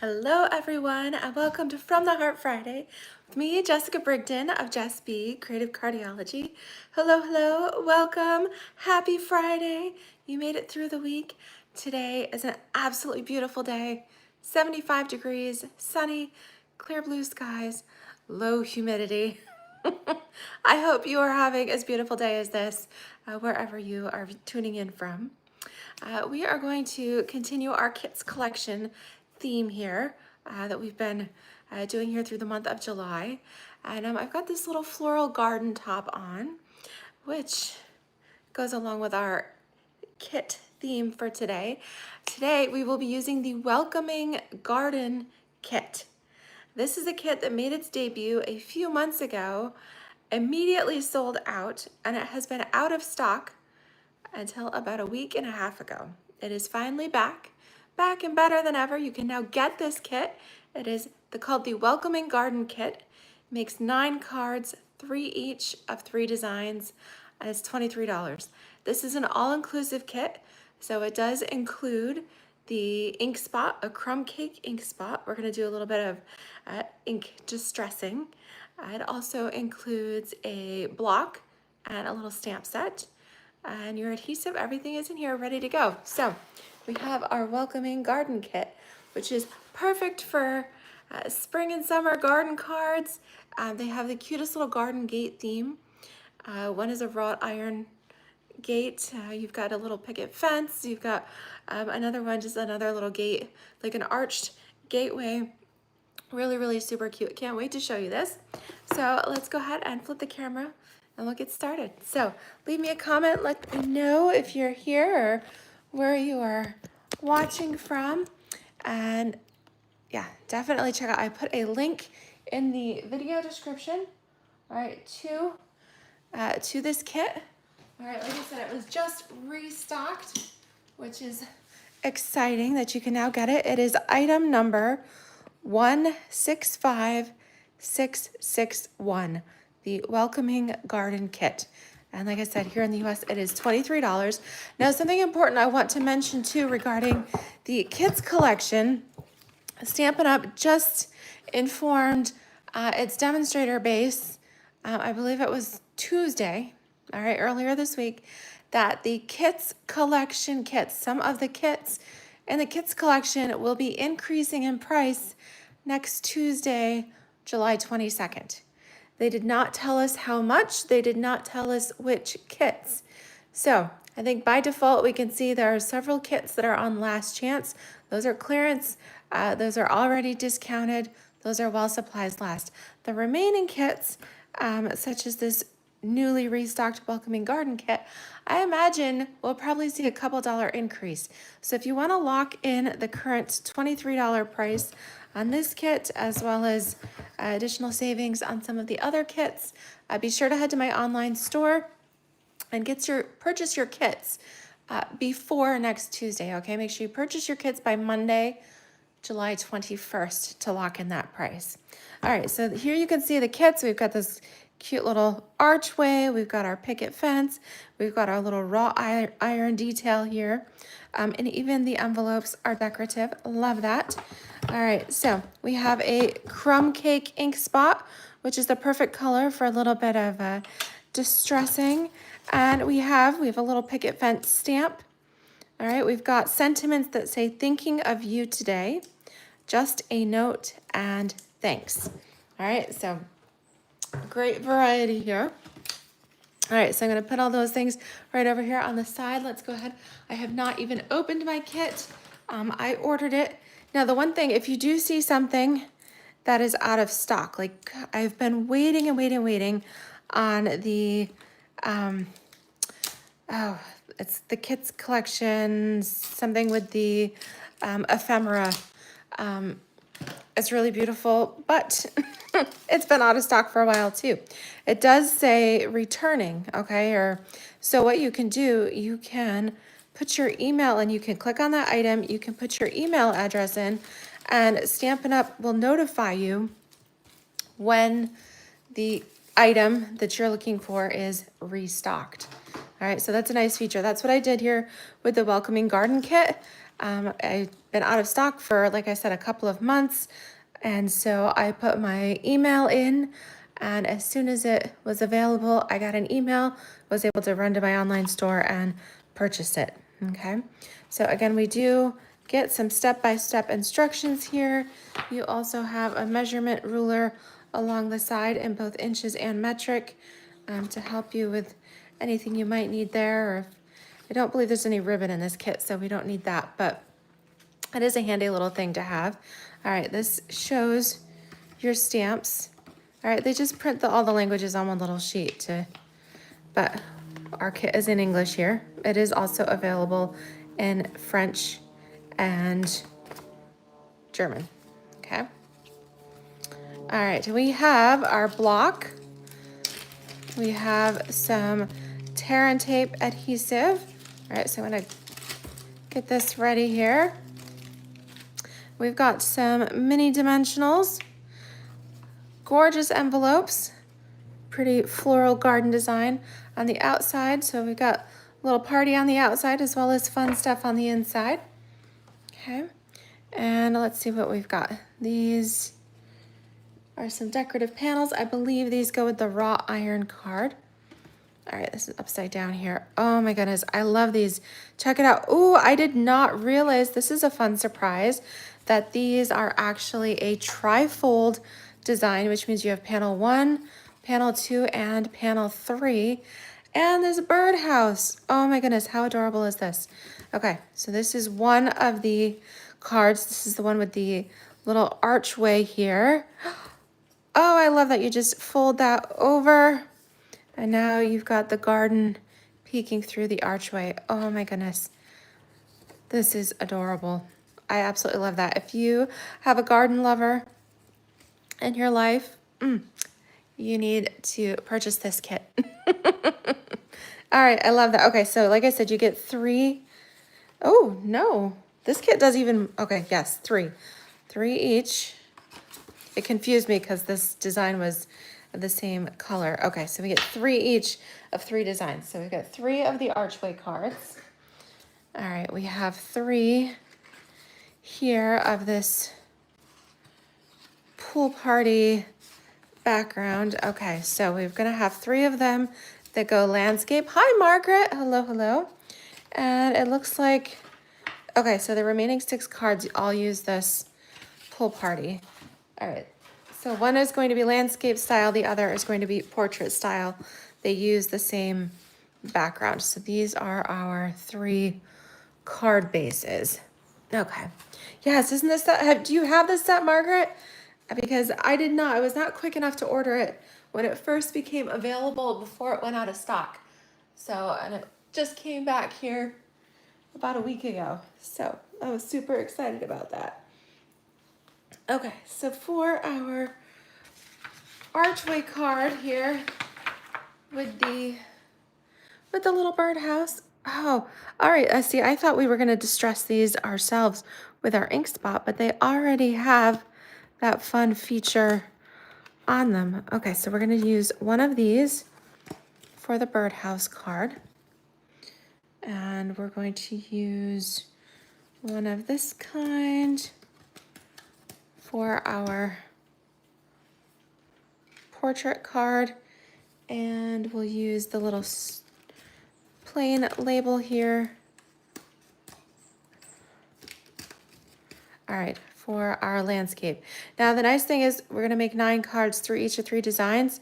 Hello everyone and welcome to From the Heart Friday with me, Jessica Brigden of JessBCreativeCardiology. Hello, welcome, happy Friday. You made it through the week. Today is an absolutely beautiful day, 75 degrees, sunny, clear blue skies, low humidity. I hope you are having as beautiful day as this, wherever you are tuning in from. We are going to continue our kits collection theme here that we've been doing here through the month of July. And I've got this little floral garden top on, which goes along with our kit theme for today. Today we will be using the Welcoming Garden Kit. This is a kit that made its debut a few months ago, immediately sold out, and it has been out of stock until about a week and a half ago. It is finally back and better than ever. You can now get this kit. It is called the Welcoming Garden Kit. It makes 9 cards, 3 each of 3 designs, and it's $23. This is an all-inclusive kit, so it does include the ink spot, a crumb cake ink spot. We're gonna do a little bit of ink distressing. It also includes a block and a little stamp set. And your adhesive, everything is in here ready to go. So we have our Welcoming Garden Kit, which is perfect for spring and summer garden cards. They have the cutest little garden gate theme. One is a wrought iron gate. You've got a little picket fence. You've got another one, just another little gate, like an arched gateway. Really super cute. Can't wait to show you this. So let's go ahead and flip the camera and we'll get started. So leave me a comment, let me know if you're here or where you are watching from. And yeah, definitely check out, I put a link in the video description, all right, to this kit. All right, like I said, it was just restocked, which is exciting that you can now get it. It is item number 165661, the Welcoming Garden Kit. And like I said, here in the US, it is $23. Now, something important I want to mention too regarding the kits collection, Stampin' Up! Just informed its demonstrator base, I believe it was Tuesday, all right, earlier this week, that the kits collection kits, some of the kits in the kits collection will be increasing in price next Tuesday, July 22nd. They did not tell us how much. They did not tell us which kits. So I think by default, we can see there are several kits that are on last chance. Those are clearance. Those are already discounted. Those are while supplies last. The remaining kits, such as this newly restocked Welcoming Garden Kit, I imagine we'll probably see a couple dollar increase. So if you want to lock in the current $23 price on this kit, as well as additional savings on some of the other kits, be sure to head to my online store and purchase your kits before next Tuesday, okay? Make sure you purchase your kits by Monday, July 21st to lock in that price. All right, so here you can see the kits. We've got this cute little archway. We've got our picket fence. We've got our little wrought iron detail here. And even the envelopes are decorative. Love that. All right, so we have a crumb cake ink spot, which is the perfect color for a little bit of distressing. And we have a little picket fence stamp. All right, we've got sentiments that say, thinking of you today, just a note and thanks. All right, so great variety here. All right, so I'm gonna put all those things right over here on the side. Let's go ahead. I have not even opened my kit. I ordered it. Now, the one thing, if you do see something that is out of stock, like I've been waiting on the, it's the kits collection, something with the ephemera. It's really beautiful, but it's been out of stock for a while too. It does say returning, okay? So what you can do, you can put your email and you can click on that item, you can put your email address in, and Stampin' Up! Will notify you when the item that you're looking for is restocked. All right, so that's a nice feature. That's what I did here with the Welcoming Garden Kit. I've been out of stock for, like I said, a couple of months. And so I put my email in, and as soon as it was available, I got an email, was able to run to my online store and purchase it. Okay. So again, we do get some step-by-step instructions here. You also have a measurement ruler along the side in both inches and metric to help you with anything you might need there. Or if, I don't believe there's any ribbon in this kit, so we don't need that, but it is a handy little thing to have. All right, this shows your stamps. All right, they just print all the languages on one little sheet, but our kit is in English here. It is also available in French and German, okay? All right, we have our block. We have some tear and tape adhesive. All right, so I'm gonna get this ready here. We've got some mini dimensionals, gorgeous envelopes, pretty floral garden design on the outside. So we've got a little party on the outside as well as fun stuff on the inside. Okay, and let's see what we've got. These are some decorative panels. I believe these go with the wrought iron card. All right, this is upside down here. Oh my goodness, I love these. Check it out. Oh, I did not realize, this is a fun surprise, that these are actually a tri-fold design, which means you have panel 1, panel 2, and panel 3. And there's a birdhouse. Oh my goodness, how adorable is this? Okay, so this is one of the cards. This is the one with the little archway here. Oh, I love that you just fold that over. And now you've got the garden peeking through the archway. Oh my goodness. This is adorable. I absolutely love that. If you have a garden lover in your life, you need to purchase this kit. All right, I love that. Okay, so like I said, you get 3. Oh, no. This kit does even, okay, yes, 3. 3 each. It confused me because this design was the same color. Okay, so we get 3 each of 3 designs. So we've got 3 of the archway cards. All right, we have 3 here of this pool party background. Okay, so we're gonna have 3 of them that go landscape. Hi, Margaret. Hello, hello. And it looks like, okay, so the remaining 6 cards all use this pool party. All right. So one is going to be landscape style, the other is going to be portrait style. They use the same background. So these are our 3 card bases. Okay. Yes, isn't this set? Do you have this set, Margaret? Because I did not. I was not quick enough to order it when it first became available before it went out of stock. So, and it just came back here about a week ago. So I was super excited about that. Okay, so for our archway card here with the little birdhouse. Oh, all right. I see. I thought we were going to distress these ourselves with our ink spot, but they already have that fun feature on them. Okay, so we're going to use one of these for the birdhouse card. And we're going to use one of this kind for our portrait card, and we'll use the little plain label here. All right, for our landscape. Now the nice thing is we're gonna make 9 cards through each of 3 designs.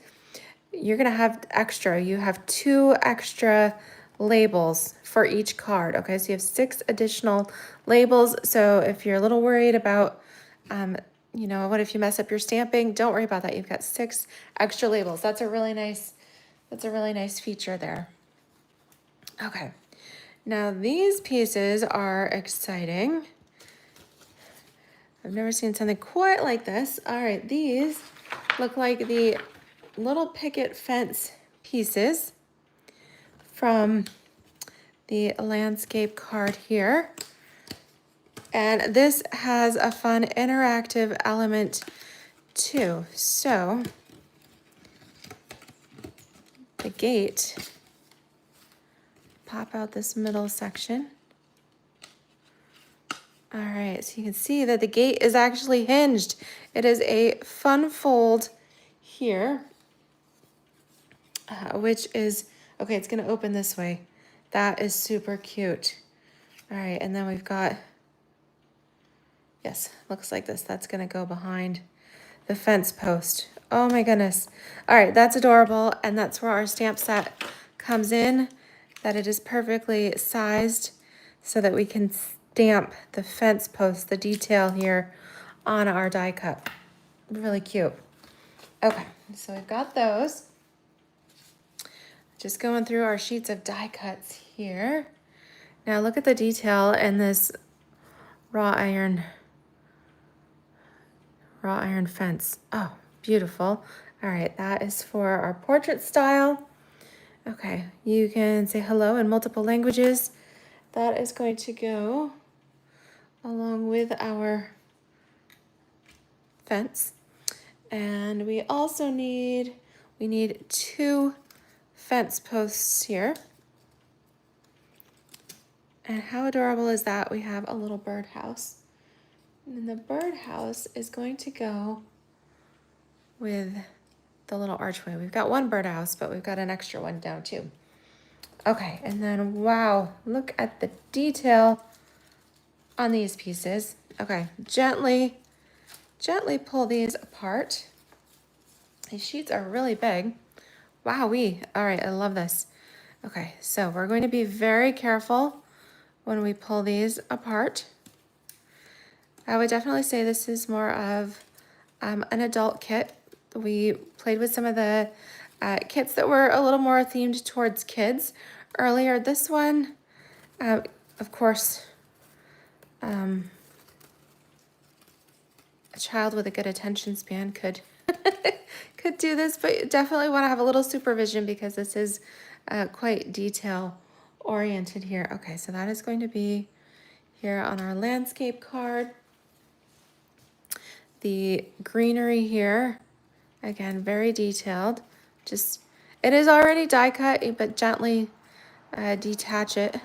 You're gonna have extra. You have 2 extra labels for each card. Okay, so you have 6 additional labels. So if you're a little worried about you know, what if you mess up your stamping? Don't worry about that. You've got 6 extra labels. That's a really nice feature there. Okay, now these pieces are exciting. I've never seen something quite like this. All right, these look like the little picket fence pieces from the landscape card here. And this has a fun interactive element too. So the gate, pop out this middle section. All right, so you can see that the gate is actually hinged. It is a fun fold here, which is, okay, it's gonna open this way. That is super cute. All right, and then we've got, yes, looks like this. That's gonna go behind the fence post. Oh my goodness. All right, that's adorable. And that's where our stamp set comes in, that it is perfectly sized so that we can stamp the fence post, the detail here on our die cut. Really cute. Okay, so we've got those. Just going through our sheets of die cuts here. Now look at the detail in this raw iron fence. Oh, beautiful. All right, that is for our portrait style. Okay, you can say hello in multiple languages. That is going to go along with our fence. And we also need 2 fence posts here. And how adorable is that? We have a little birdhouse. And the birdhouse is going to go with the little archway. We've got 1 birdhouse, but we've got an extra one down too. Okay, and then wow, look at the detail on these pieces. Okay, gently pull these apart. These sheets are really big. Wowee. All right, I love this. Okay, so we're going to be very careful when we pull these apart. I would definitely say this is more of an adult kit. We played with some of the kits that were a little more themed towards kids earlier. This one, of course, a child with a good attention span could could do this, but you definitely want to have a little supervision because this is quite detail oriented here. Okay, so that is going to be here on our landscape card. The greenery here, again, very detailed. Just, it is already die cut, but gently detach it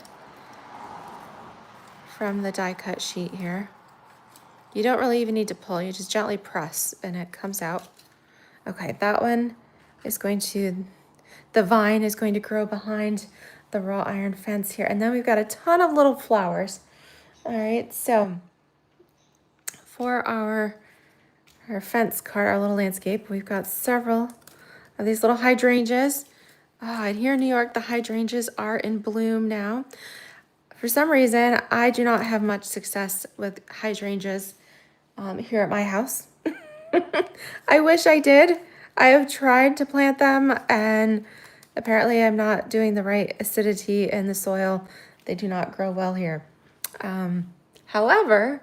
from the die cut sheet here. You don't really even need to pull, you just gently press and it comes out. Okay, that one is going to, the vine is going to grow behind the raw iron fence here. And then we've got a ton of little flowers. All right, so for our fence card, our little landscape, we've got several of these little hydrangeas. Oh, and here in New York, the hydrangeas are in bloom now. For some reason, I do not have much success with hydrangeas here at my house. I wish I did. I have tried to plant them and apparently I'm not doing the right acidity in the soil. They do not grow well here. However,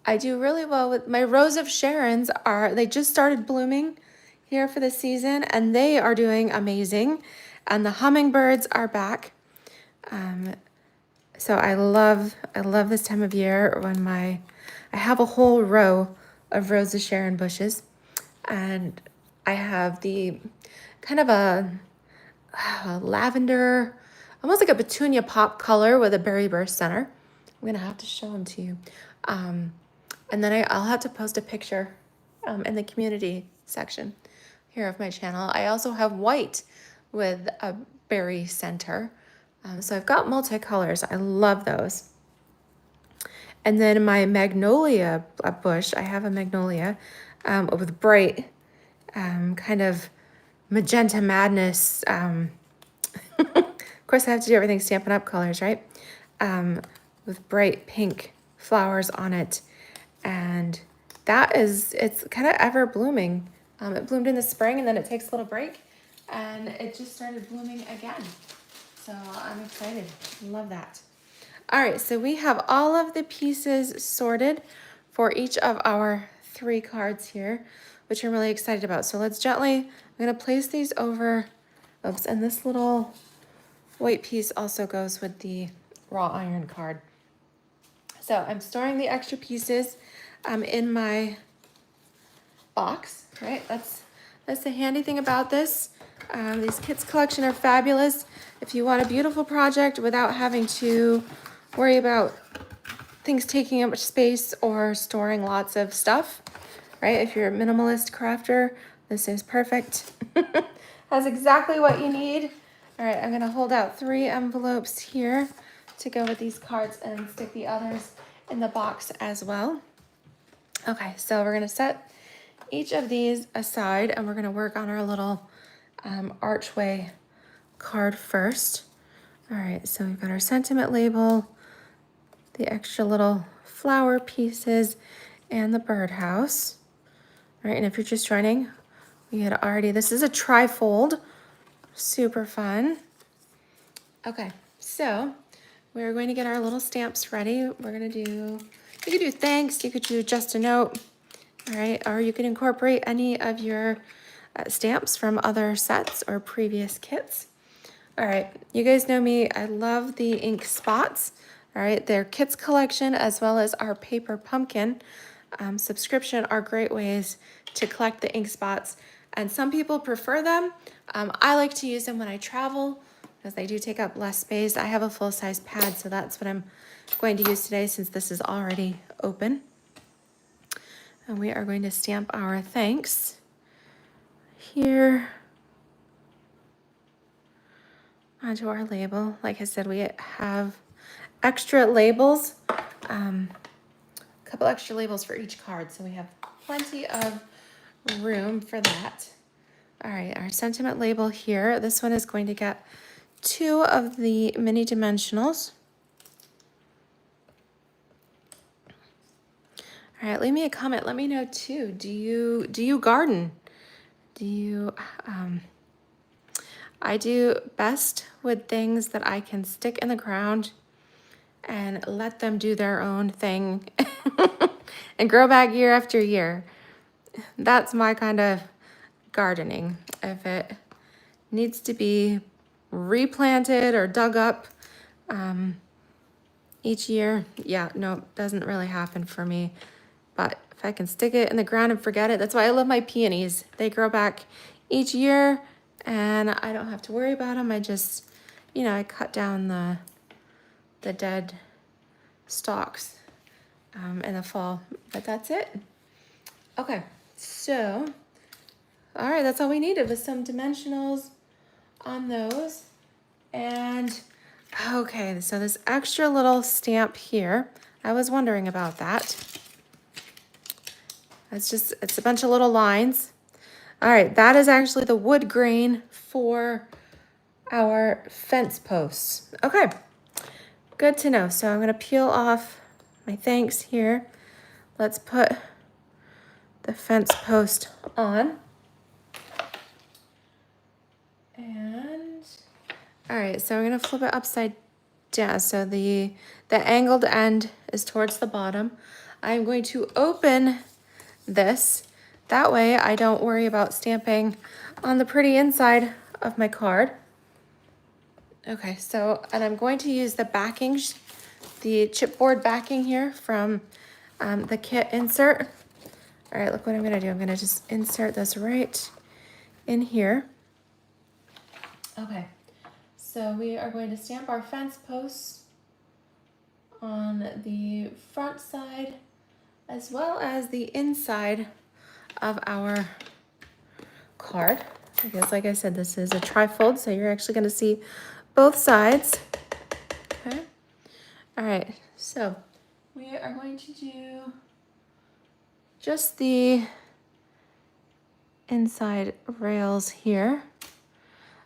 I do really well with my Rose of Sharons. They just started blooming here for the season and they are doing amazing. And the hummingbirds are back. So I love this time of year when I have a whole row of Rose of Sharon bushes and I have the kind of a lavender, almost like a petunia pop color with a berry burst center. I'm gonna have to show them to you. And then I'll have to post a picture in the community section here of my channel. I also have white with a berry center. So I've got multicolors. I love those. And then my magnolia bush, I have a magnolia with bright kind of magenta madness. Of course, I have to do everything Stampin' Up colors, right? With bright pink flowers on it. And it's kind of ever blooming. It bloomed in the spring and then it takes a little break and it just started blooming again. So I'm excited. Love that. All right, so we have all of the pieces sorted for each of our 3 cards here, which I'm really excited about. So let's gently, I'm gonna place these over, oops, and this little white piece also goes with the raw iron card. So I'm storing the extra pieces in my box, right? That's the handy thing about this. These kits collection are fabulous. If you want a beautiful project without having to worry about things taking up much space or storing lots of stuff, right? If you're a minimalist crafter, this is perfect. Has exactly what you need. All right, I'm gonna hold out 3 envelopes here to go with these cards and stick the others in the box as well. Okay, so we're gonna set each of these aside and we're gonna work on our little archway card first. All right, so we've got our sentiment label, the extra little flower pieces, and the birdhouse. All right, and if you're just joining, we had already, this is a trifold, super fun. Okay, so we're going to get our little stamps ready. We're gonna do, you could do thanks, you could do just a note, all right, or you can incorporate any of your stamps from other sets or previous kits. All right, you guys know me, I love the ink spots. All right, their kits collection as well as our paper pumpkin subscription are great ways to collect the ink spots. And some people prefer them. I like to use them when I travel because they do take up less space. I have a full-size pad, so that's what I'm going to use today since this is already open. And we are going to stamp our thanks here onto our label. Like I said, we have extra labels, a couple extra labels for each card, so we have plenty of room for that. All right, our sentiment label here, this one is going to get 2 of the mini dimensionals. All right, leave me a comment. Let me know too. Do you garden? Do you I do best with things that I can stick in the ground and let them do their own thing and grow back year after year. That's my kind of gardening. If it needs to be replanted or dug up each year, yeah, no, doesn't really happen for me. But if I can stick it in the ground and forget it, that's why I love my peonies. They grow back each year and I don't have to worry about them. I just, you know, I cut down the dead stalks in the fall, but that's it. Okay, so, all right, that's all we needed was some dimensionals on those. And okay, so this extra little stamp here, I was wondering about that. It's a bunch of little lines. All right, that is actually the wood grain for our fence posts. Okay, good to know. So I'm gonna peel off my thanks here. Let's put the fence post on. And, all right, so we're gonna flip it upside down. So the angled end is towards the bottom. I'm going to open this. That way I don't worry about stamping on the pretty inside of my card. Okay, so, and I'm going to use the backing, the chipboard backing here from the kit insert. All right, look what I'm gonna do. I'm gonna just insert this right in here. Okay, so we are going to stamp our fence posts on the front side as well as the inside of our card. Because like I said, this is a trifold, so you're actually going to see both sides. Okay. All right, so we are going to do just the inside rails here.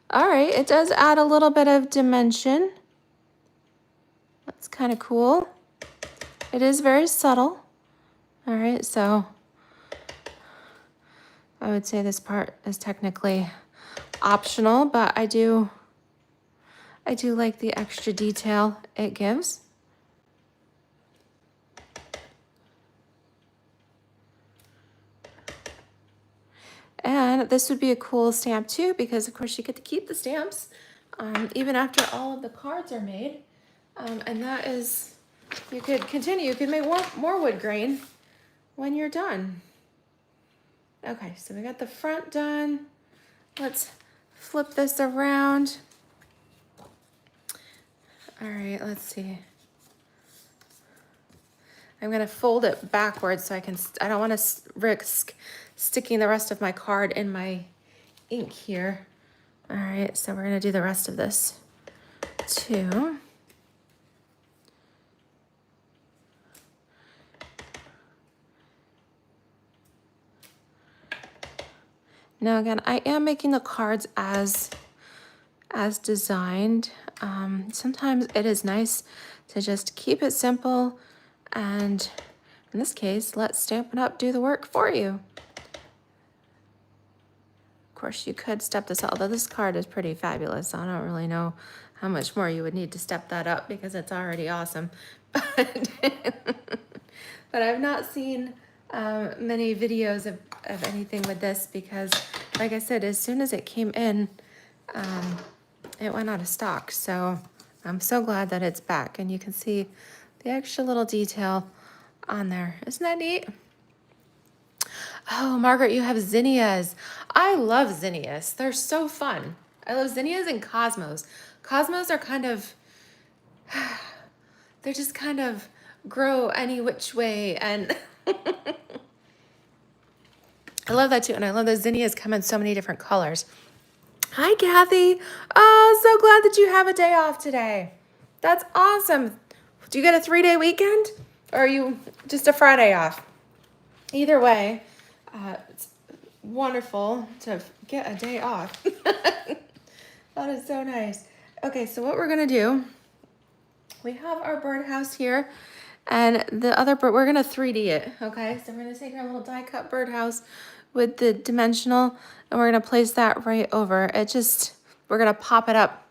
All right, it does add a little bit of dimension. That's kind of cool. It is very subtle. All right, so I would say this part is technically optional, but I do like the extra detail it gives. And this would be a cool stamp too, because of course you get to keep the stamps even after all of the cards are made. And that is, you could continue, you could make more wood grain when you're done. Okay, so we got the front done. Let's flip this around. All right, let's see. I'm gonna fold it backwards so I don't wanna risk sticking the rest of my card in my ink here. All right, so we're gonna do the rest of this too. Now again, I am making the cards as designed. Sometimes it is nice to just keep it simple, and in this case, let Stampin' Up! Do the work for you. Of course, you could step this up, although this card is pretty fabulous. I don't really know how much more you would need to step that up because it's already awesome. But I've not seen many videos of anything with this because, like I said, as soon as it came in, it went out of stock. So I'm so glad that it's back, and you can see the extra little detail on there. Isn't that neat? Oh, Margaret, you have zinnias. I love zinnias. They're so fun. I love zinnias and cosmos. Cosmos are kind of, they're just kind of grow any which way, and I love that too. And I love that zinnias come in so many different colors. Hi, Kathy. Oh, so glad that you have a day off today. That's awesome. Do you get a 3-day weekend, or are you just a Friday off? Either way, it's wonderful to get a day off. That is so nice. Okay, so what we're gonna do, we have our birdhouse here, and the other bird, we're gonna 3D it, okay? So we're gonna take our little die cut birdhouse with the dimensional, and we're gonna place that right over. We're gonna pop it up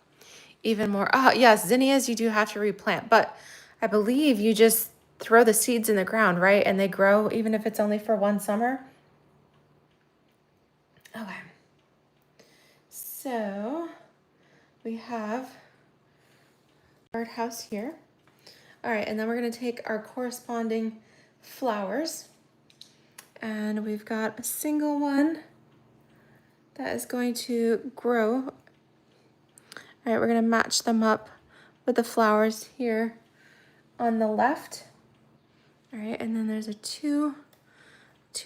even more. Oh, yes, zinnias you do have to replant, but I believe you just throw the seeds in the ground, right? And they grow even if it's only for one summer. Okay. So we have birdhouse here. All right, and then we're gonna take our corresponding flowers, and we've got a single one that is going to grow. All right, we're gonna match them up with the flowers here on the left. All right, and then there's a two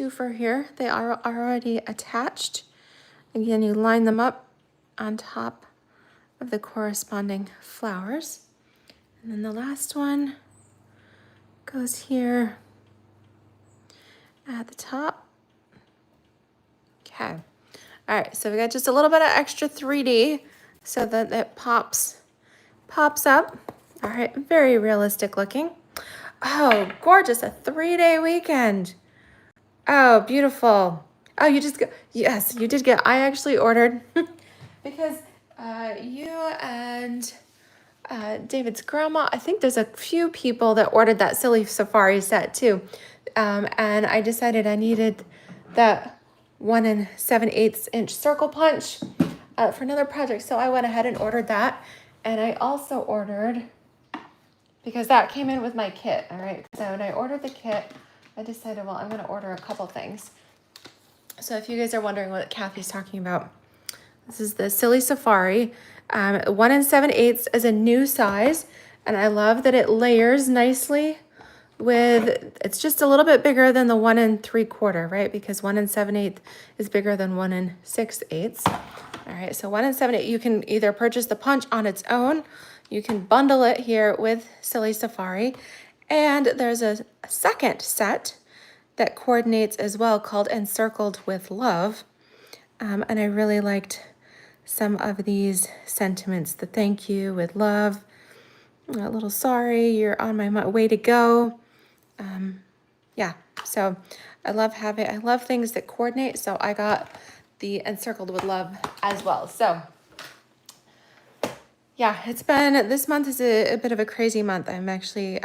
for here. They are already attached. Again, you line them up on top of the corresponding flowers. And then the last one goes here at the top. Okay. All right, so we got just a little bit of extra 3D so that it pops up. All right, very realistic looking. Oh, gorgeous, a 3-day weekend. Oh, beautiful. Oh, yes, you did get, I actually ordered because you and David's grandma, I think there's a few people that ordered that silly safari set too. And I decided I needed that 1 7/8 inch circle punch for another project. So I went ahead and ordered that. And I also ordered, because that came in with my kit, all right? So when I ordered the kit, I decided, well, I'm gonna order a couple things. So if you guys are wondering what Kathy's talking about, this is the Silly Safari. 1 7/8 is a new size, and I love that it layers nicely with, it's just a little bit bigger than the 1 3/4, right? Because 1 7/8 is bigger than 1 6/8. All right, so 1 7/8, you can either purchase the punch on its own, you can bundle it here with Silly Safari, and there's a second set that coordinates as well called Encircled with Love. And I really liked some of these sentiments. The thank you with love, a little sorry, you're on my way to go. Yeah, so I love things that coordinate. So I got the Encircled with Love as well. So yeah, this month is a bit of a crazy month. I'm actually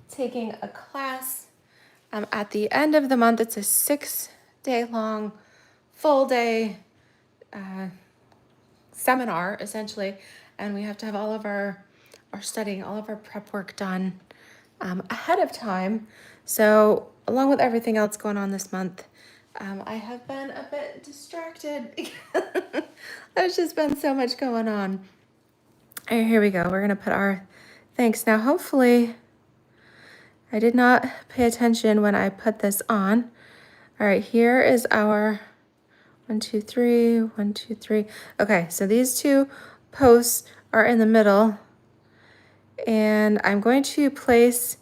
taking a class at the end of the month. It's a 6-day long, full day seminar essentially, and we have to have all of our studying, all of our prep work done ahead of time. So along with everything else going on this month, I have been a bit distracted. There's just been so much going on. All right, here we go. We're gonna put our thanks now. Hopefully I did not pay attention when I put this on. All right, here is our 1, 2, 3, 1, 2, 3. Okay, so these two posts are in the middle, and I'm going to place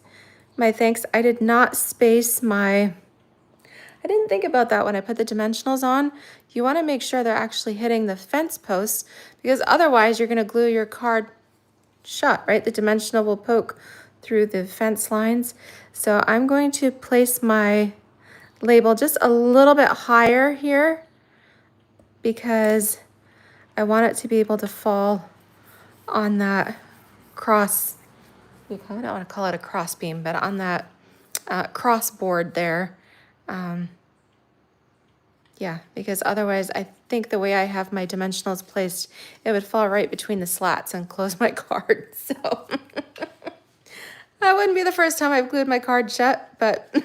my thanks. I did not space my, I didn't think about that when I put the dimensionals on. You want to make sure they're actually hitting the fence posts, because otherwise you're going to glue your card shut, right? The dimensional will poke through the fence lines. So I'm going to place my label just a little bit higher here because I want it to be able to fall on that cross, I don't want to call it a cross beam, but on that cross board there. Yeah, because otherwise I think the way I have my dimensionals placed, it would fall right between the slats and close my card. So that wouldn't be the first time I've glued my card shut, but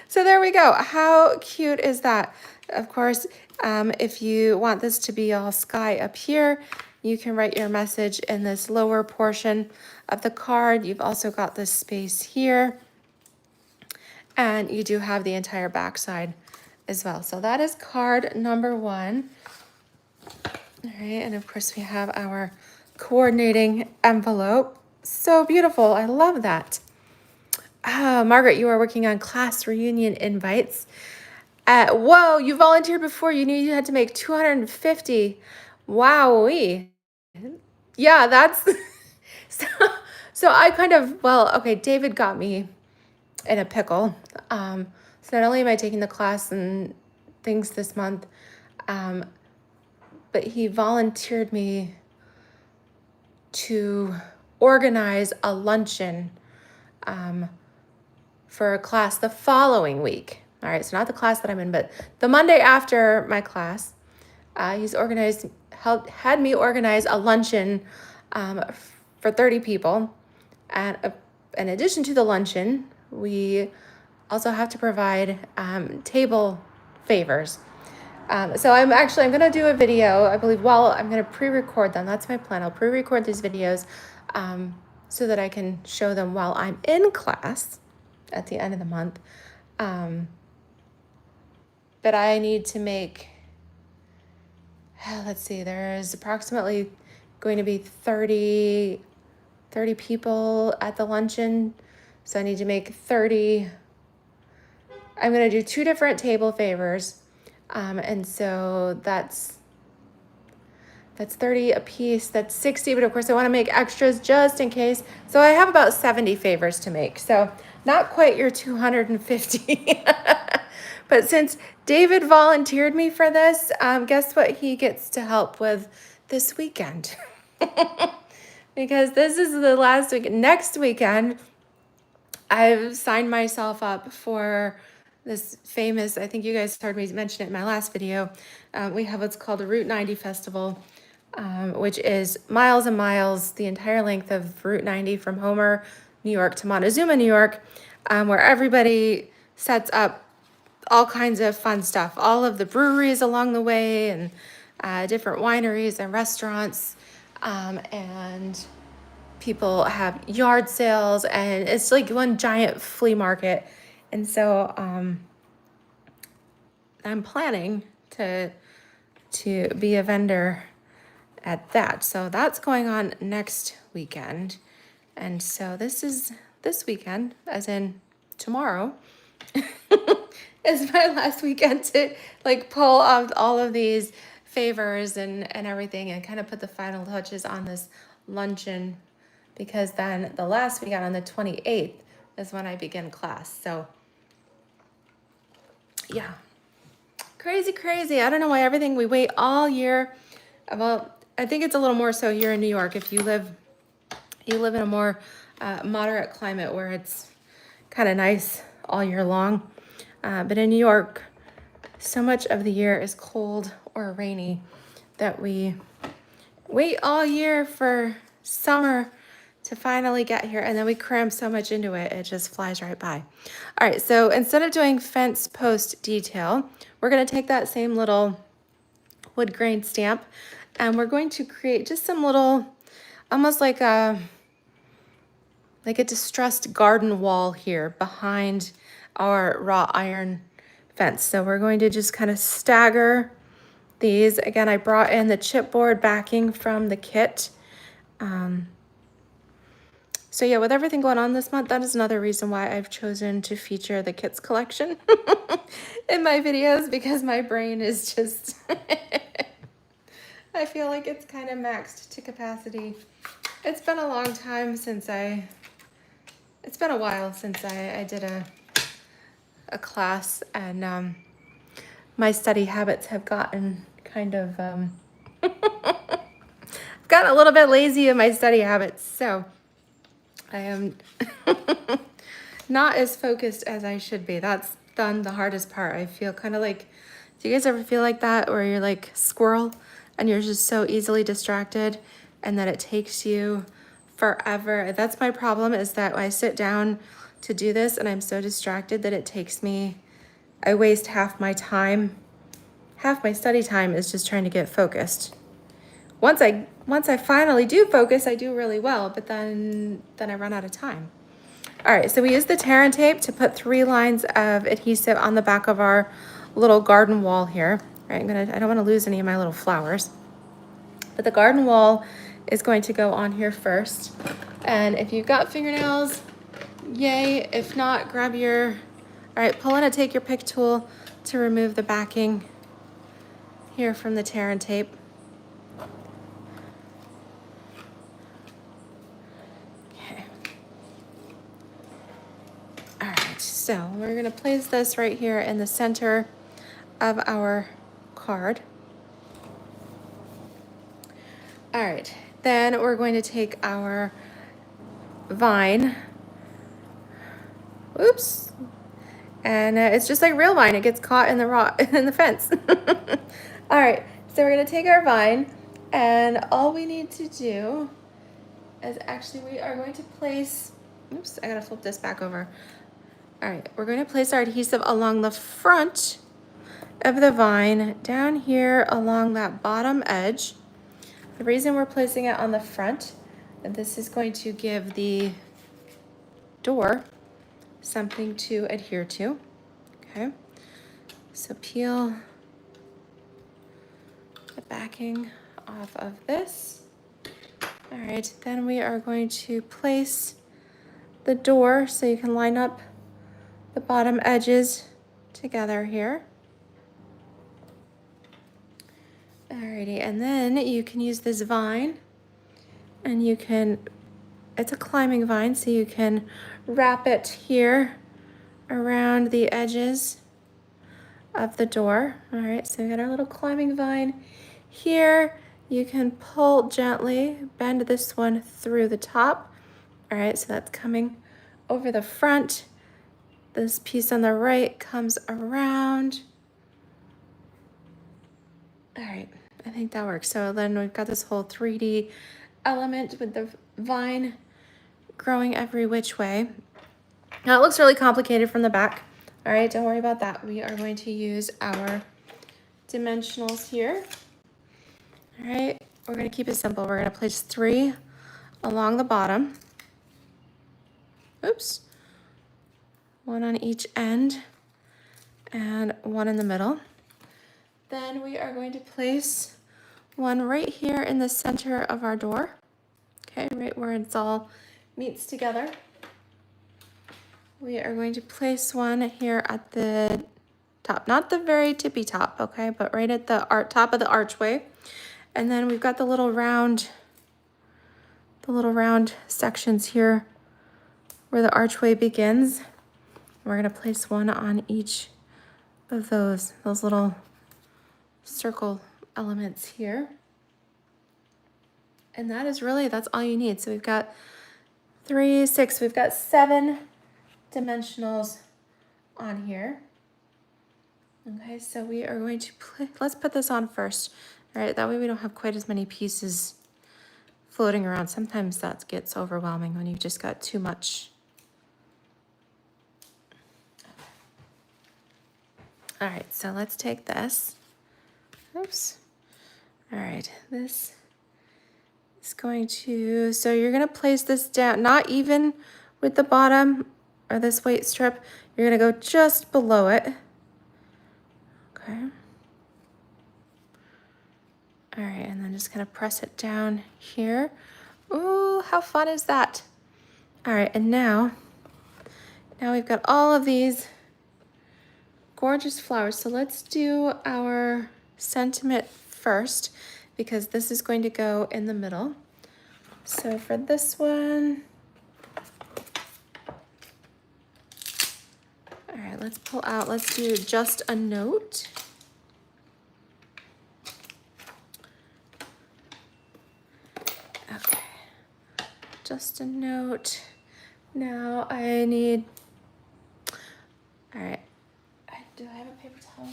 so there we go. How cute is that? Of course, if you want this to be all sky up here, you can write your message in this lower portion of the card. You've also got this space here, and you do have the entire backside as well. So that is card number 1. All right, and of course we have our coordinating envelope. So beautiful, I love that. Margaret, you are working on class reunion invites. Whoa, you volunteered before. You knew you had to make 250. Wowee. Yeah, that's, so I kind of, well, okay, David got me in a pickle. So not only am I taking the class and things this month, but he volunteered me to organize a luncheon for a class the following week. All right, so not the class that I'm in, but the Monday after my class, he's had me organize a luncheon for 30 people. And in addition to the luncheon, we also have to provide table favors. So I'm going to do a video, I believe. Well, I'm going to pre-record them. That's my plan. I'll pre-record these videos so that I can show them while I'm in class at the end of the month. But I need to make, let's see, there's approximately going to be 30 people at the luncheon. So I need to make 30. I'm going to do 2 different table favors. And so that's 30 a piece. That's 60, but of course I want to make extras just in case. So I have about 70 favors to make. So not quite your 250. But since David volunteered me for this, guess what he gets to help with this weekend? Because this is the last week. Next weekend, I've signed myself up for this famous, I think you guys heard me mention it in my last video. We have what's called a Route 90 festival, which is miles and miles, the entire length of Route 90 from Homer, New York to Montezuma, New York, where everybody sets up all kinds of fun stuff, all of the breweries along the way and different wineries and restaurants, and people have yard sales, and it's like one giant flea market. And so I'm planning to be a vendor at that. So that's going on next weekend. And so this is this weekend, as in tomorrow, is my last weekend to like pull off all of these favors and everything and kind of put the final touches on this luncheon, because then the last weekend on the 28th is when I begin class. So yeah, crazy. I don't know why everything we wait all year. Well, I think it's a little more so here in New York. If you live in a more moderate climate where it's kind of nice all year long. But in New York, so much of the year is cold or rainy that we wait all year for summer to finally get here, and then we cram so much into it, it just flies right by. All right, so instead of doing fence post detail, we're going to take that same little wood grain stamp, and we're going to create just some little, almost like a like a distressed garden wall here behind our wrought iron fence. So we're going to just kind of stagger these. Again, I brought in the chipboard backing from the kit. So yeah, with everything going on this month, that is another reason why I've chosen to feature the kits collection in my videos, because my brain is just, I feel like it's kind of maxed to capacity. It's been a long time since it's been a while since I did a class, and my study habits have gotten kind of, I've gotten a little bit lazy in my study habits. So I am not as focused as I should be. That's done the hardest part. I feel kind of like, do you guys ever feel like that, where you're like squirrel and you're just so easily distracted and that it takes you forever? That's my problem, is that I sit down to do this and I'm so distracted that it takes me, I waste half my time. Half my study time is just trying to get focused. Once I finally do focus, I do really well, but then I run out of time. All right, so we use the tear and tape to put 3 lines of adhesive on the back of our little garden wall here. All right, I don't want to lose any of my little flowers. But the garden wall is going to go on here first. And if you've got fingernails, yay. If not, grab your, all right, pull in and take your pick tool to remove the backing here from the tear and tape. Okay. All right, so we're gonna place this right here in the center of our card. All right, then we're going to take our vine. Oops. And it's just like real vine. It gets caught in the rock in the fence. All right, so we're gonna take our vine, and all we need to do is actually we are going to place, oops, I gotta flip this back over. All right, we're going to place our adhesive along the front of the vine, down here along that bottom edge. The reason we're placing it on the front, and this is going to give the door something to adhere to. Okay, so peel the backing off of this. All right, then we are going to place the door so you can line up the bottom edges together here. Alrighty, and then you can use this vine, and you can, it's a climbing vine, so you can wrap it here around the edges of the door. All right, so we got our little climbing vine here. You can pull gently, bend this one through the top. All right, so that's coming over the front. This piece on the right comes around. All right, I think that works. So then we've got this whole 3D element with the vine growing every which way. Now it looks really complicated from the back. All right, don't worry about that. We are going to use our dimensionals here. All right, we're gonna keep it simple. We're gonna place 3 along the bottom. Oops. 1 on each end and 1 in the middle. Then we are going to place 1 right here in the center of our door. Okay, right where it's all meets together. We are going to place 1 here at the top, not the very tippy top, okay, but right at the top of the archway. And then we've got the little round sections here where the archway begins. We're gonna place 1 on each of those little circle elements here. And that is really, that's all you need. So we've got 3, 6, we've got 7 dimensionals on here. Okay, so we are going to let's put this on first. All right, that way we don't have quite as many pieces floating around. Sometimes that gets overwhelming when you've just got too much. All right, so let's take this. Oops. All right, this is going to, so you're gonna place this down, not even with the bottom or this weight strip. You're gonna go just below it. Okay. All right, and then just gonna press it down here. Ooh, how fun is that? All right, and now we've got all of these gorgeous flowers. So let's do our sentiment first, because this is going to go in the middle. So for this one, all right, let's pull out, let's do just a note. Okay, just a note. Now I need, all right, do I have a paper towel?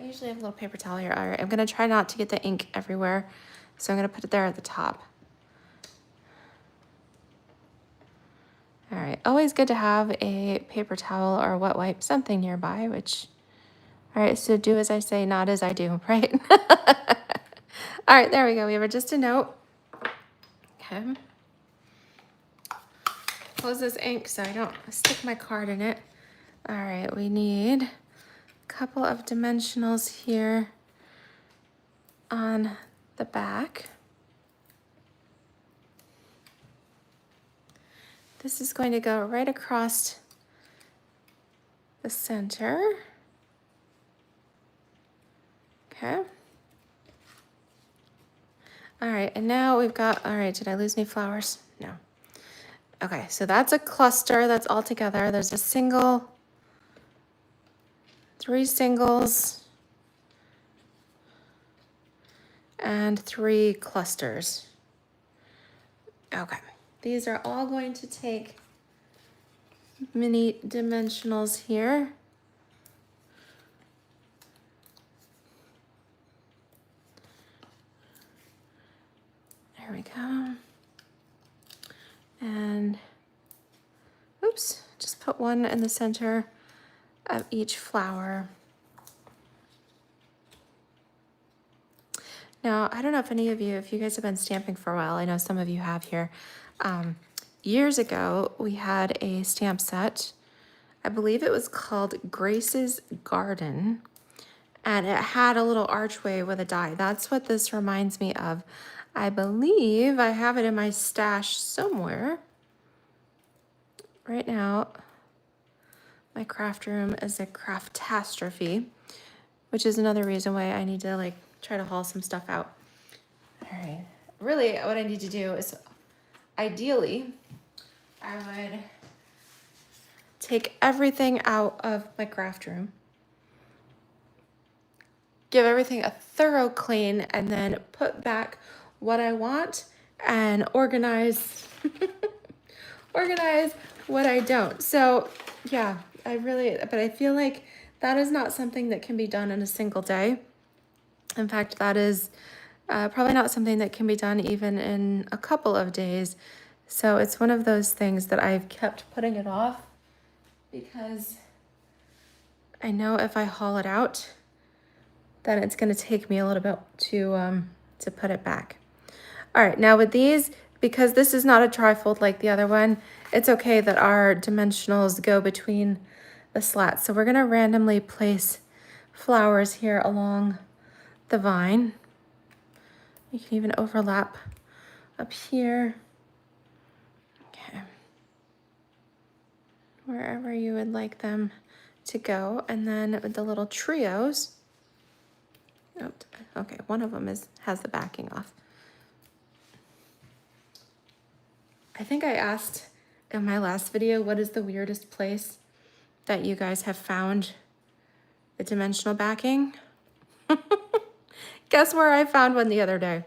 I usually have a little paper towel here. All right, I'm gonna try not to get the ink everywhere. So I'm gonna put it there at the top. All right, always good to have a paper towel or a wet wipe, something nearby, which, all right, so do as I say, not as I do, right? All right, there we go. We have just a note. Okay. Close this ink so I don't stick my card in it. All right, we need a couple of dimensionals here on the back. This is going to go right across the center. Okay. All right, and now we've got, all right, did I lose any flowers? No. Okay, so that's a cluster that's all together. There's a single, 3 singles, and 3 clusters. Okay, these are all going to take mini dimensionals here. There we go. And, oops, just put one in the center of each flower. Now, I don't know if any of you, if you guys have been stamping for a while, I know some of you have here. Years ago, we had a stamp set. I believe it was called Grace's Garden, and it had a little archway with a die. That's what this reminds me of. I believe I have it in my stash somewhere. Right now, my craft room is a craftastrophe, which is another reason why I need to like try to haul some stuff out. All right, really what I need to do is, ideally, I would take everything out of my craft room, give everything a thorough clean, and then put back what I want and organize organize what I don't. So yeah, but I feel like that is not something that can be done in a single day. In fact, that is probably not something that can be done even in a couple of days. So it's one of those things that I've kept putting it off, because I know if I haul it out, then it's going to take me a little bit to put it back. All right, now with these, because this is not a trifold like the other one, it's okay that our dimensionals go between the slats. So we're going to randomly place flowers here along the vine. You can even overlap up here. Okay. Wherever you would like them to go. And then with the little trios, oh, okay, one of them has the backing off. I think I asked in my last video, what is the weirdest place that you guys have found the dimensional backing? Guess where I found one the other day?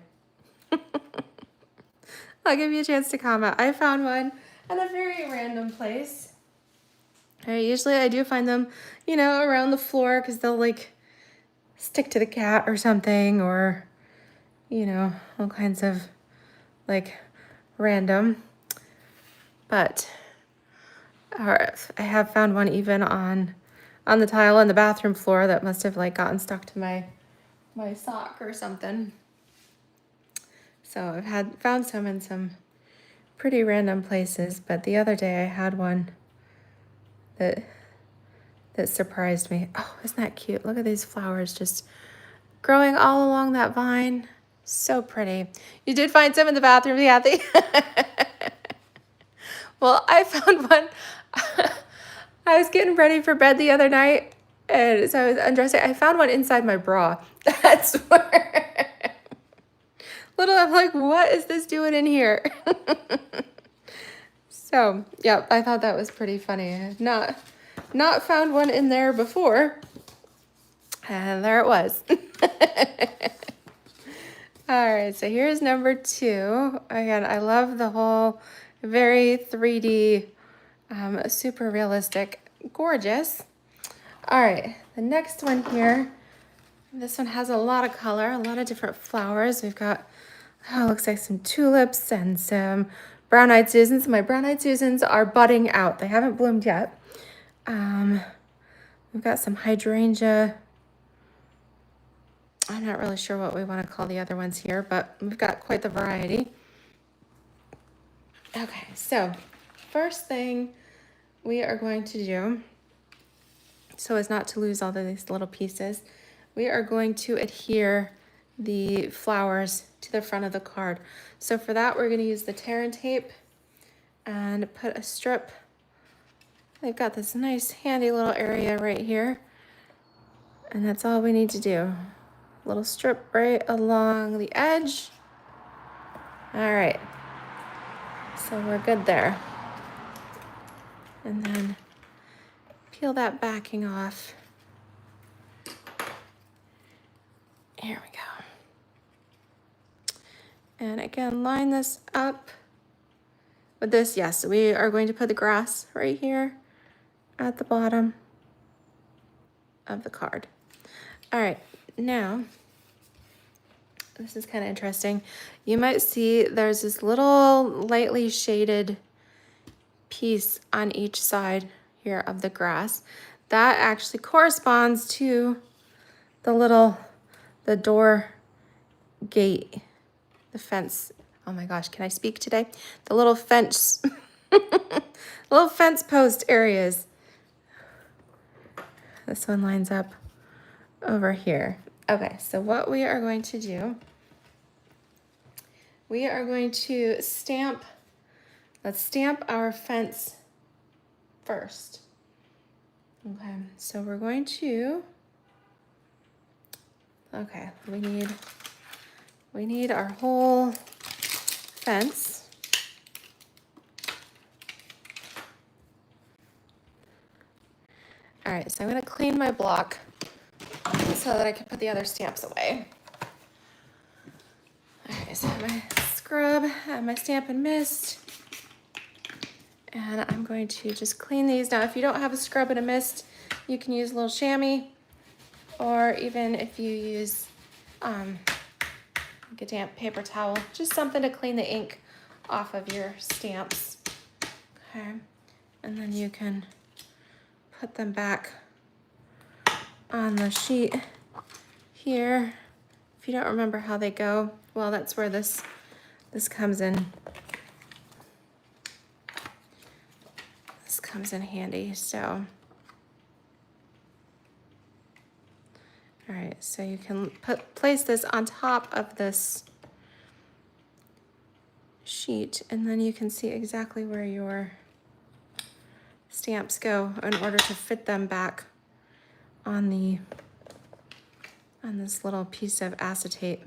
I'll give you a chance to comment. I found one in a very random place. Usually I do find them, you know, around the floor, because they'll like stick to the cat or something, or, you know, all kinds of like random. But I have found one even on the tile on the bathroom floor that must have like gotten stuck to my sock or something. So I've found some in some pretty random places, but the other day I had one that surprised me. Oh, isn't that cute? Look at these flowers just growing all along that vine. So pretty. You did find some in the bathroom, Kathy? Well, I found one. I was getting ready for bed the other night, and so I was undressing. I found one inside my bra. That's where little, I'm like, what is this doing in here? So, yeah, I thought that was pretty funny. I had not found one in there before, and there it was. All right, so here's number 2. Again, I love the whole very 3D, super realistic, gorgeous. All right, the next one here, this one has a lot of color, a lot of different flowers. We've got, oh, it looks like some tulips and some brown-eyed Susans. My brown-eyed Susans are budding out. They haven't bloomed yet. We've got some hydrangea. I'm not really sure what we want to call the other ones here, but we've got quite the variety. Okay, so first thing we are going to do, so as not to lose all of these little pieces, we are going to adhere the flowers to the front of the card. So for that, we're going to use the tear and tape and put a strip. They've got this nice handy little area right here, and that's all we need to do. Little strip right along the edge. All right, so we're good there. And then peel that backing off. Here we go. And again, line this up with this. Yes, we are going to put the grass right here at the bottom of the card. All right, now, this is kind of interesting. You might see there's this little lightly shaded piece on each side here of the grass. That actually corresponds to the door gate, the fence. Oh my gosh, can I speak today? The little fence, little fence post areas. This one lines up over here. Okay, so what we are going to do, we are going to stamp, let's stamp our fence first. Okay, so we're going to, okay, we need our whole fence. All right, so I'm gonna clean my block so that I can put the other stamps away. All right, so I have my scrub and my Stampin' Mist. And I'm going to just clean these. Now, if you don't have a scrub and a mist, you can use a little chamois, or even if you use like a damp paper towel, just something to clean the ink off of your stamps. Okay, and then you can put them back on the sheet here. If you don't remember how they go, well, that's where this comes in. This comes in handy, so. All right, so you can place this on top of this sheet, and then you can see exactly where your stamps go in order to fit them back on this little piece of acetate.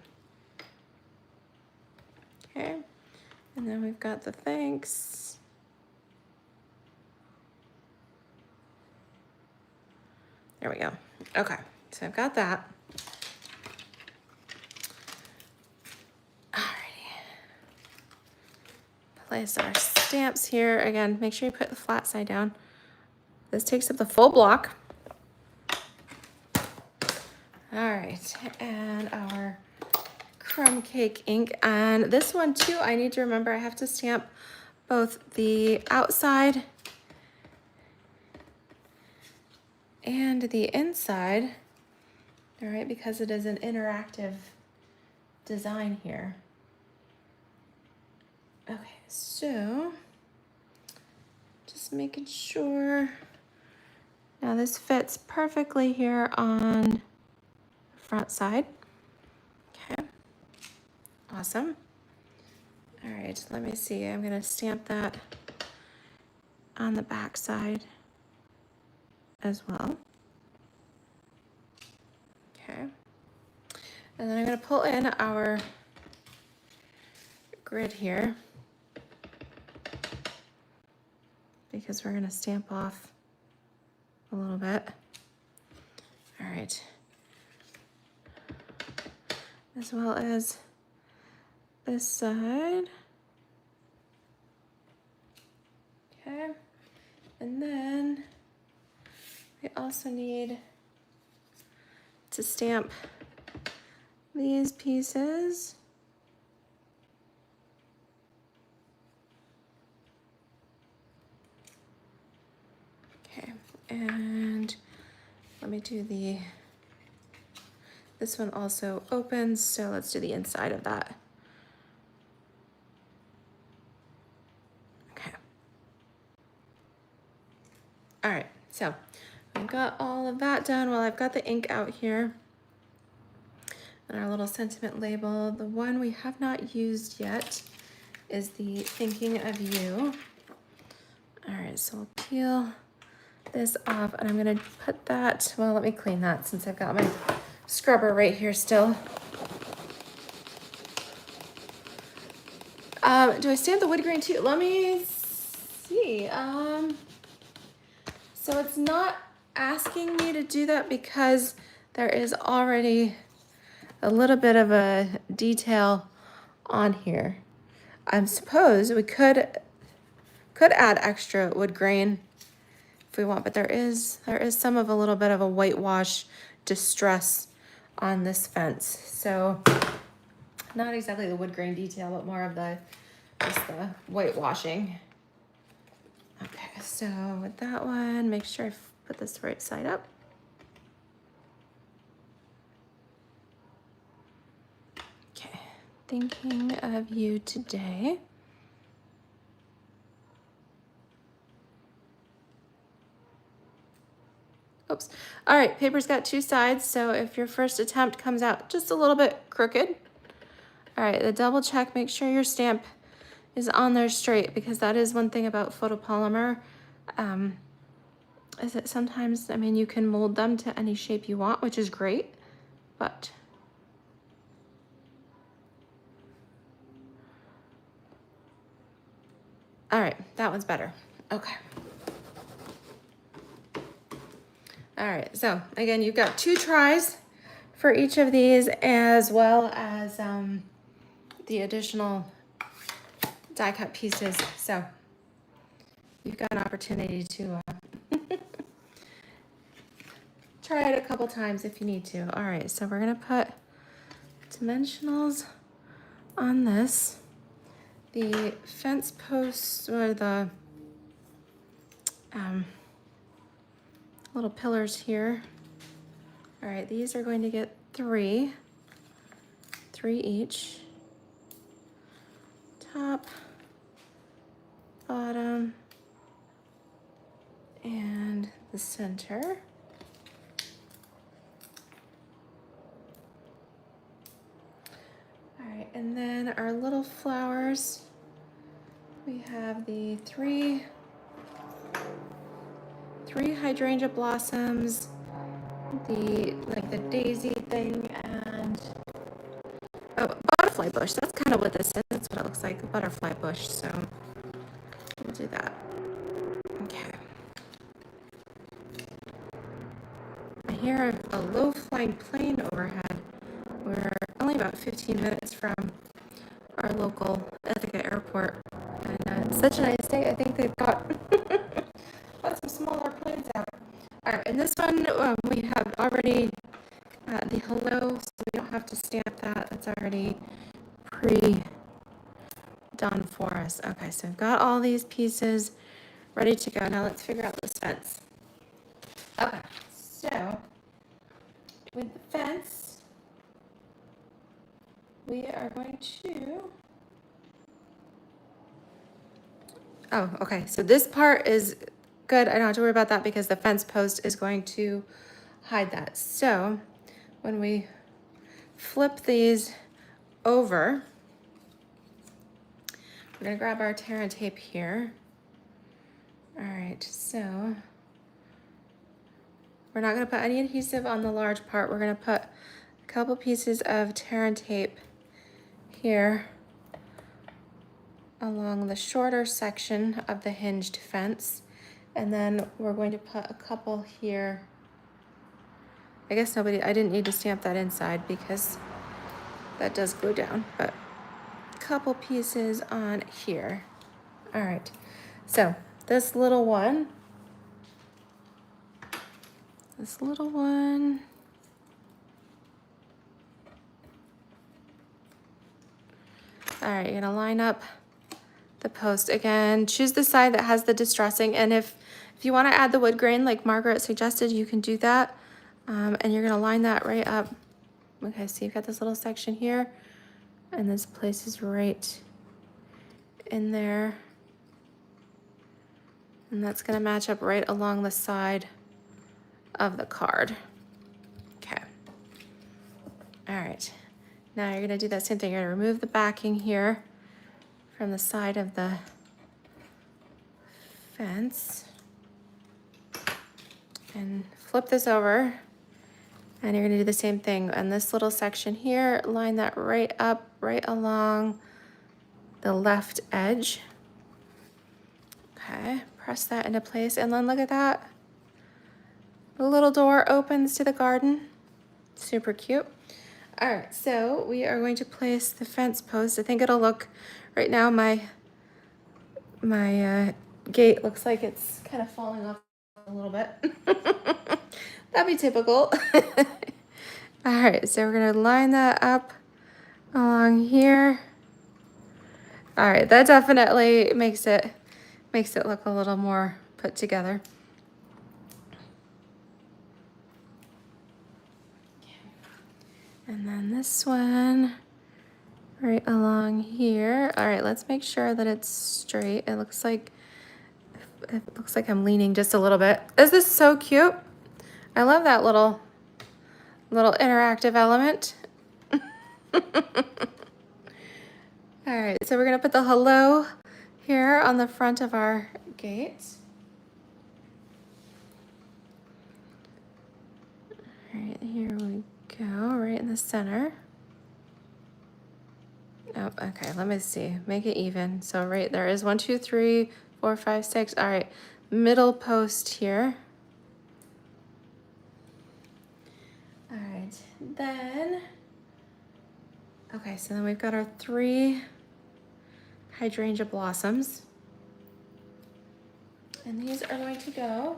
Okay, and then we've got the thanks. There we go. Okay, so I've got that. Alrighty. Place our stamps here. Again, make sure you put the flat side down. This takes up the full block. All right, and our crumb cake ink. And this one too, I need to remember I have to stamp both the outside and the inside, all right, because it is an interactive design here. Okay, so just making sure. Now this fits perfectly here on the front side. Okay, awesome. All right, let me see. I'm gonna stamp that on the back side as well. Okay, and then I'm gonna pull in our grid here because we're gonna stamp off a little bit. All right, as well as this side. Okay, and then we also need to stamp these pieces. Okay, and let me do this one also opens, so let's do the inside of that. Okay. All right, so I've got all of that done. Well, I've got the ink out here and our little sentiment label. The one we have not used yet is the Thinking of You. All right, so I'll peel this off and I'm gonna put that, well, let me clean that since I've got my scrubber right here still. Do I stamp the wood grain too? Let me see. So it's not asking me to do that because there is already a little bit of a detail on here. I suppose we could add extra wood grain if we want, but there is some of a little bit of a whitewash distress on this fence. So not exactly the wood grain detail, but more of just the whitewashing. Okay, so with that one, make sure I put this right side up. Okay, Thinking of You today. Oops. All right, paper's got two sides, so if your first attempt comes out just a little bit crooked, all right, the double check, make sure your stamp is on there straight, because that is one thing about photopolymer, is that sometimes, I mean, you can mold them to any shape you want, which is great, but all right, that one's better. Okay. All right, so again, you've got 2 tries for each of these, as well as the additional die cut pieces. So you've got an opportunity to try it a couple times if you need to. All right, so we're gonna put dimensionals on this. The fence posts, or the little pillars here. All right, these are going to get 3 each. Top, bottom, and the center. All right, and then our little flowers, we have the three hydrangea blossoms, the daisy thing, and butterfly bush. That's kind of what this is. That's what it looks like, a butterfly bush. So we'll do that. Okay. I hear a low-flying plane overhead. We're only about 15 minutes from our local Ithaca airport, and it's such a nice day. I think they've got some smaller planes out. All right, and this one we have already the hello, so we don't have to stamp that. That's already pre-done for us. Okay, so I've got all these pieces ready to go. Now let's figure out this fence. Okay, so with the fence, we are going to Oh, okay, so this part is good. I don't have to worry about that because the fence post is going to hide that. So when we flip these over, we're gonna grab our tear and tape here. All right, so we're not gonna put any adhesive on the large part. We're gonna put a couple pieces of tear and tape here along the shorter section of the hinged fence. And then we're going to put a couple here. I guess I didn't need to stamp that inside because that does glue down, but a couple pieces on here. All right, so this little one, all right, you're gonna line up the post again. Choose the side that has the distressing, and if you want to add the wood grain like Margaret suggested, you can do that. And you're gonna line that right up. Okay, so you've got this little section here, and this place is right in there, and that's gonna match up right along the side of the card. Okay. All right. Now you're gonna do that same thing. You're gonna remove the backing here from the side of the fence and flip this over, and you're gonna do the same thing. And this little section here, line that right up, right along the left edge. Okay, press that into place, and then look at that. The little door opens to the garden. Super cute. All right, so we are going to place the fence post. I think it'll look, right now my gate looks like it's kind of falling off a little bit. That'd be typical. All right, so we're gonna line that up along here. All right, that definitely makes it look a little more put together. And then this one right along here. All right, let's make sure that it's straight. It looks like I'm leaning just a little bit. This is so cute. I love that little interactive element. All right, so we're gonna put the hello here on the front of our gate. All right, here we go, right in the center. Oh, okay, let me see, make it even. So right there is 1, 2, 3, 4, 5, 6. All right, middle post here. All right, then, okay, so then we've got our 3 hydrangea blossoms. And these are going to go,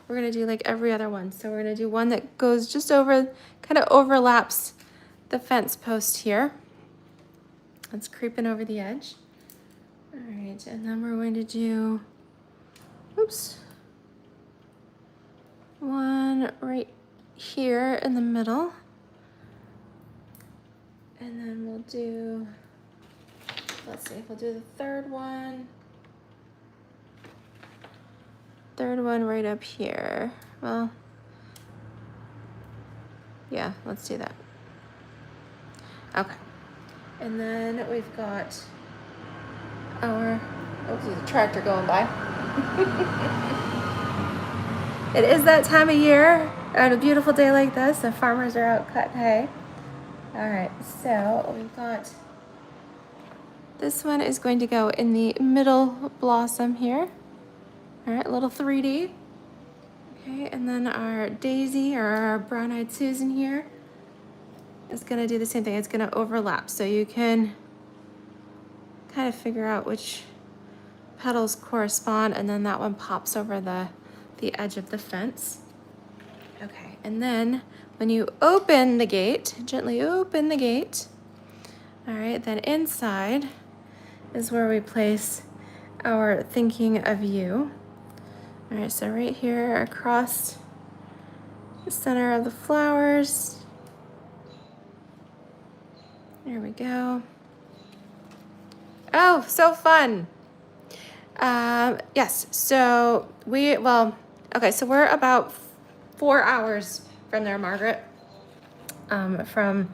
we're gonna do like every other one. So we're gonna do one that goes just over, kind of overlaps the fence post here. It's creeping over the edge. All right, and then we're going to do, oops, one right here in the middle. And then we'll do, let's see, we'll do the third one right up here. Well, yeah, let's do that. Okay. And then we've got our, oh, there's a tractor going by. It is that time of year on a beautiful day like this. The farmers are out cutting hay. All right, so we've got, this one is going to go in the middle blossom here. All right, little 3D. Okay, and then our daisy, or our brown-eyed Susan here, is gonna do the same thing. It's gonna overlap, so you can kind of figure out which petals correspond, and then that one pops over the edge of the fence. Okay, and then when you open the gate, gently open the gate, all right, then inside is where we place our thinking of you. All right, so right here across the center of the flowers. There we go. Oh, so fun. Yes, so okay, so we're about 4 hours from there, Margaret. From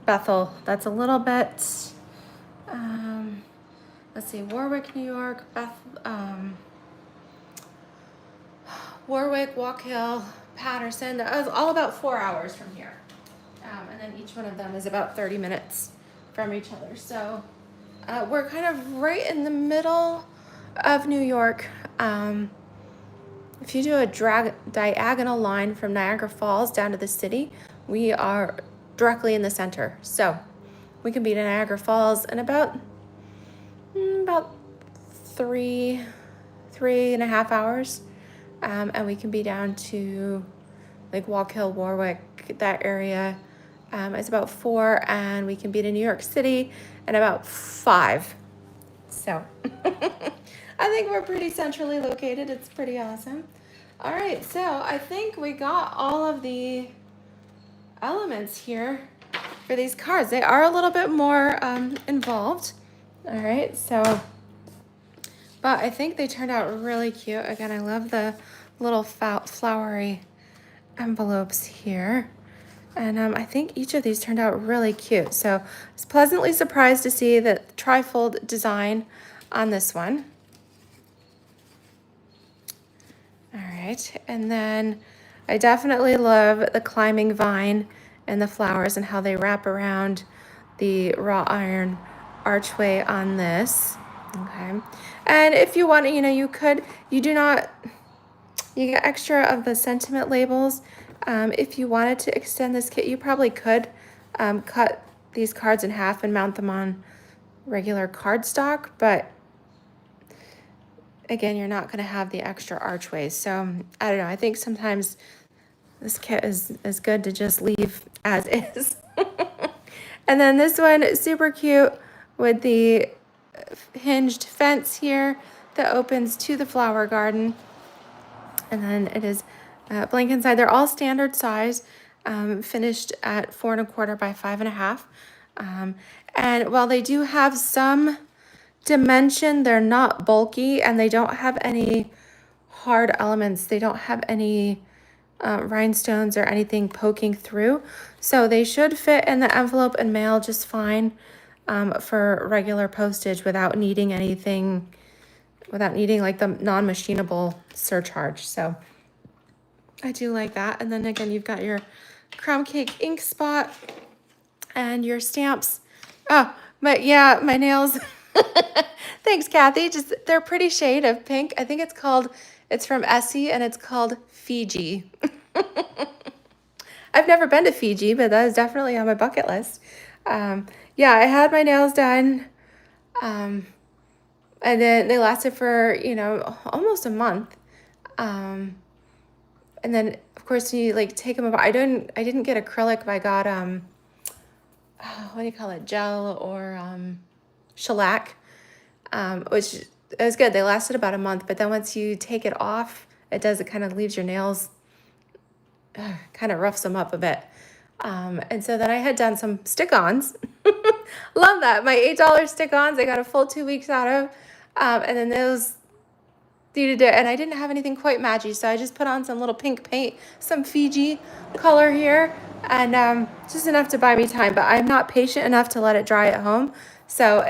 Bethel. That's a little bit, let's see, Warwick, New York, Warwick, Walk Hill, Patterson. That was all about 4 hours from here. And then each one of them is about 30 minutes from each other. So we're kind of right in the middle of New York. If you do a diagonal line from Niagara Falls down to the city, we are directly in the center. So we can be to Niagara Falls in about 3.5 hours. And we can be down to like Walk Hill, Warwick, that area. It's about 4, and we can be to New York City in about 5. So I think we're pretty centrally located. It's pretty awesome. All right, so I think we got all of the elements here for these cards. They are a little bit more involved. All right, so, but I think they turned out really cute. Again, I love the little flowery envelopes here. And I think each of these turned out really cute. So I was pleasantly surprised to see the trifold design on this one. All right, and then I definitely love the climbing vine and the flowers and how they wrap around the wrought iron archway on this. Okay, and if you want to, you get extra of the sentiment labels. If you wanted to extend this kit, you probably could cut these cards in half and mount them on regular cardstock, but again, you're not going to have the extra archways. So I don't know. I think sometimes this kit is good to just leave as is. And then this one is super cute with the hinged fence here that opens to the flower garden. And then it is blank inside. They're all standard size, finished at 4 1/4 by 5 1/2. And while they do have some dimension, they're not bulky, and they don't have any hard elements. They don't have any rhinestones or anything poking through. So they should fit in the envelope and mail just fine for regular postage without needing anything, without needing like the non-machinable surcharge. So I do like that. And then again, you've got your crumb cake ink spot and your stamps. Oh, but yeah, my nails. Thanks, Kathy. Just they're a pretty shade of pink. I think it's from Essie, and it's called Fiji. I've never been to Fiji, but that is definitely on my bucket list. Yeah, I had my nails done, and then they lasted for almost a month. And then of course you like take them apart. I didn't get acrylic, but I got what do you call it, gel or shellac, which is good. They lasted about a month, but then once you take it off, it kind of leaves your nails, kind of roughs them up a bit. And so then I had done some stick-ons. Love that. My $8 stick-ons, I got a full 2 weeks out of. And then those needed it, and I didn't have anything quite matchy, so I just put on some little pink paint, some Fiji color here, and just enough to buy me time. But I'm not patient enough to let it dry at home, so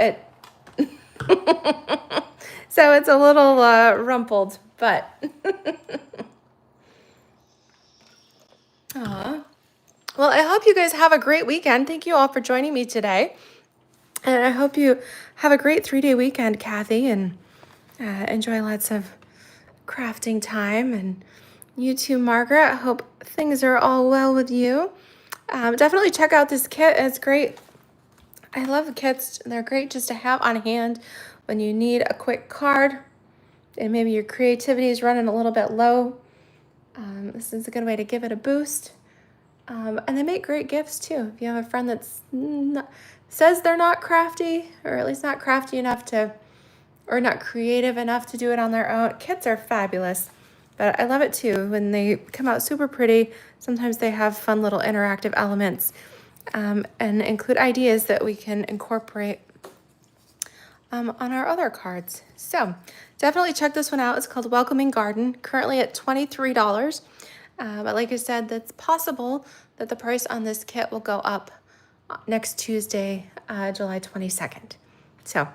so it's a little rumpled, but Aww. Well, I hope you guys have a great weekend. Thank you all for joining me today, and I hope you have a great 3-day weekend, Kathy, and enjoy lots of crafting time. And you too, Margaret. I hope things are all well with you. Definitely check out this kit. It's great. I love the kits. They're great just to have on hand when you need a quick card and maybe your creativity is running a little bit low. This is a good way to give it a boost. And they make great gifts too. If you have a friend that's says they're not crafty, or at least not crafty enough to, or not creative enough to do it on their own, kits are fabulous. But I love it too when they come out super pretty. Sometimes they have fun little interactive elements and include ideas that we can incorporate on our other cards. So definitely check this one out. It's called Welcoming Garden, currently at $23. But like I said, that's possible that the price on this kit will go up next Tuesday, July 22nd. So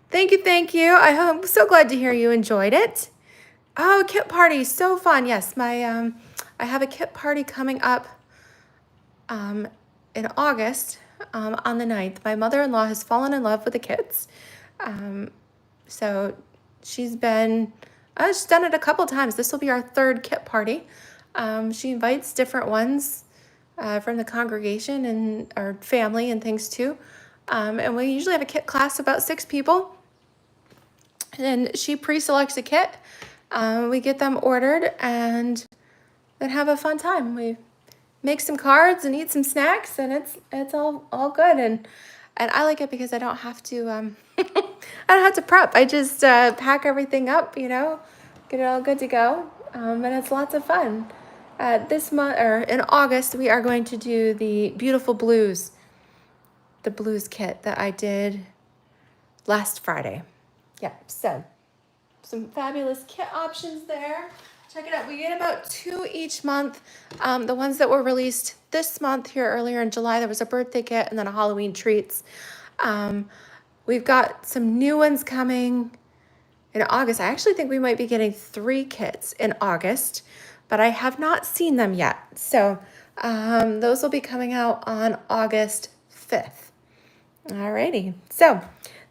thank you, thank you. I'm so glad to hear you enjoyed it. Oh, kit party, so fun. Yes, my I have a kit party coming up in August on the 9th. My mother-in-law has fallen in love with the kits. So she's done it a couple times. This will be our third kit party. She invites different ones from the congregation and our family and things too. And we usually have a kit class of about 6 people. And she pre-selects a kit. We get them ordered and then have a fun time. We make some cards and eat some snacks, and it's all good. And I like it because I don't have to I don't have to prep. I just pack everything up, get it all good to go, and it's lots of fun. This month, or in August, we are going to do the Beautiful Blues, the blues kit that I did last Friday. Yeah, so some fabulous kit options there. Check it out. We get about 2 each month. The ones that were released this month here earlier in July, there was a birthday kit and then a Halloween treats. We've got some new ones coming in August. I actually think we might be getting 3 kits in August, but I have not seen them yet. So those will be coming out on August 5th. Alrighty. So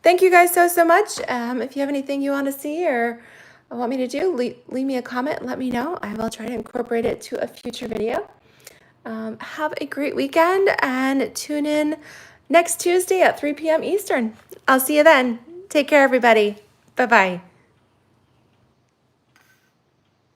thank you guys so much. If you have anything you want to see or want me to do, leave me a comment, let me know. I will try to incorporate it to a future video. Have a great weekend and tune in next Tuesday at 3 p.m. Eastern. I'll see you then. Take care, everybody. Bye-bye.